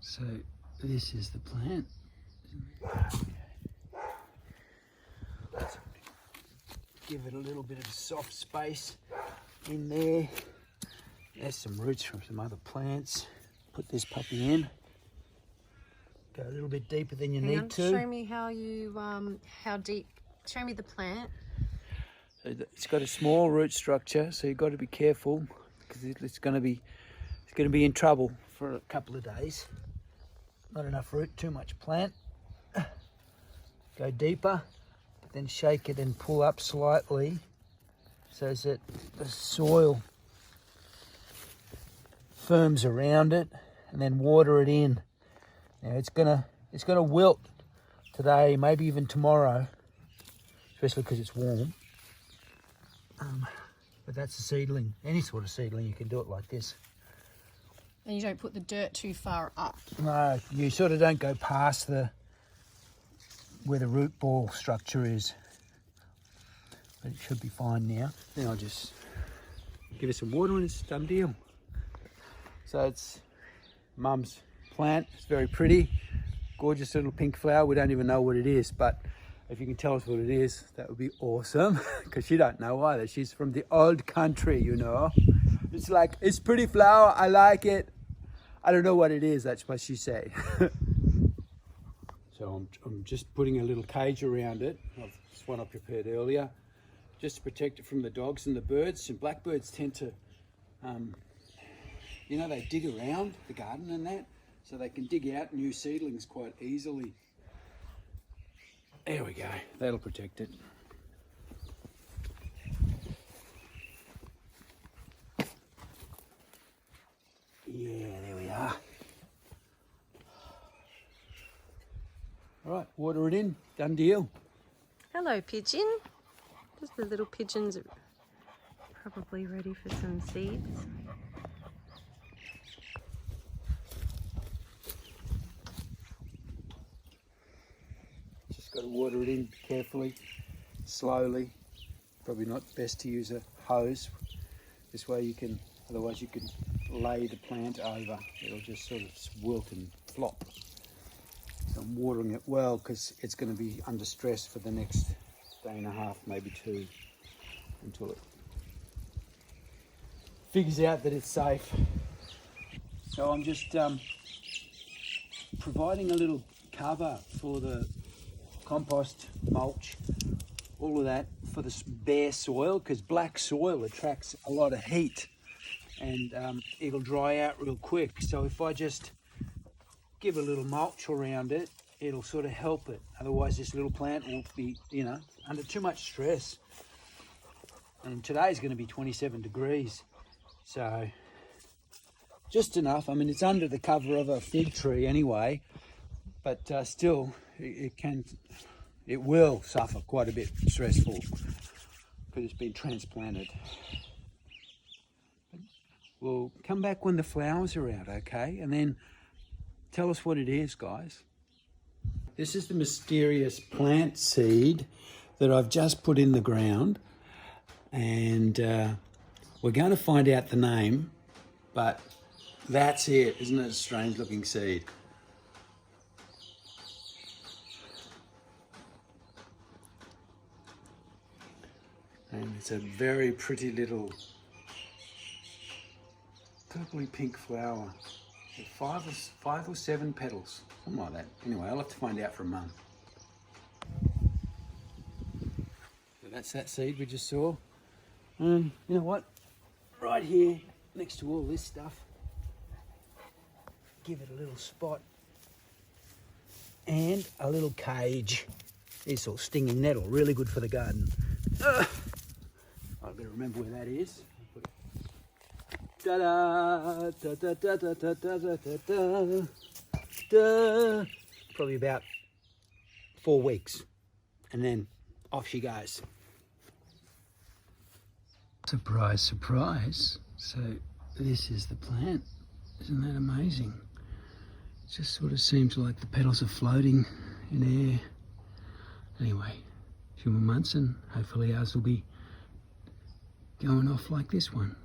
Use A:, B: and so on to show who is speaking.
A: So this is the plant. Let's give it a little bit of a soft space in there. There's some roots from some other plants. Put this puppy in. Go a little bit deeper than you need to.
B: Show me how you, how deep. Show me the plant.
A: So it's got a small root structure, so you've got to be careful because it's going to be in trouble for a couple of days. Not enough root, too much plant. Go deeper, but then shake it and pull up slightly so that the soil firms around it, and then water it in. Now it's gonna wilt today, maybe even tomorrow, especially because it's warm. But that's a seedling. Any sort of seedling, you can do it like this.
B: And you don't put the dirt too far up.
A: No, you sort of don't go past where the root ball structure is. But it should be fine now. Then I'll just give it some water and it's done deal. So it's Mum's plant. It's very pretty, gorgeous little pink flower. We don't even know what it is, but if you can tell us what it is, that would be awesome, because she don't know either. She's from the old country, you know. It's like, it's pretty flower, I like it. I don't know what it is, that's what she say. So I'm just putting a little cage around it. This one I prepared earlier, just to protect it from the dogs and the birds. And blackbirds tend to, you know, they dig around the garden and that, so they can dig out new seedlings quite easily. There we go, that'll protect it. Yeah, there we are. All right, water it in, done deal.
B: Hello, pigeon. Just the little pigeons are probably ready for some seeds.
A: Just got to water it in carefully, slowly. Probably not best to use a hose. This way you can, otherwise you can lay the plant over. It'll just sort of wilt and flop. So I'm watering it well because it's going to be under stress for the next day and a half, maybe two, until it figures out that it's safe. So I'm just providing a little cover for the compost, mulch, all of that for this bare soil, because black soil attracts a lot of heat and it'll dry out real quick. So if I just give a little mulch around it, it'll sort of help it. Otherwise this little plant will be, you know, under too much stress. And today's going to be 27 degrees. So just enough. I mean, it's under the cover of a fig tree anyway, but still it will suffer quite a bit stressful because it's been transplanted. But we'll come back when the flowers are out, okay? And then tell us what it is, guys. This is the mysterious plant seed that I've just put in the ground, and we're going to find out the name, but that's it. Isn't it a strange looking seed? And it's a very pretty little purpley pink flower. Five or seven petals, something like that. Anyway, I'll have to find out from Mum. So that's that seed we just saw. And you know what? Right here, next to all this stuff, give it a little spot and a little cage. This little stinging nettle, really good for the garden. I've got to remember where that is. Da-da, da-da-da-da-da-da-da-da. Probably about 4 weeks, and then off she goes. Surprise, surprise. So this is the plant. Isn't that amazing? It just sort of seems like the petals are floating in air. Anyway, a few more months and hopefully ours will be going off like this one.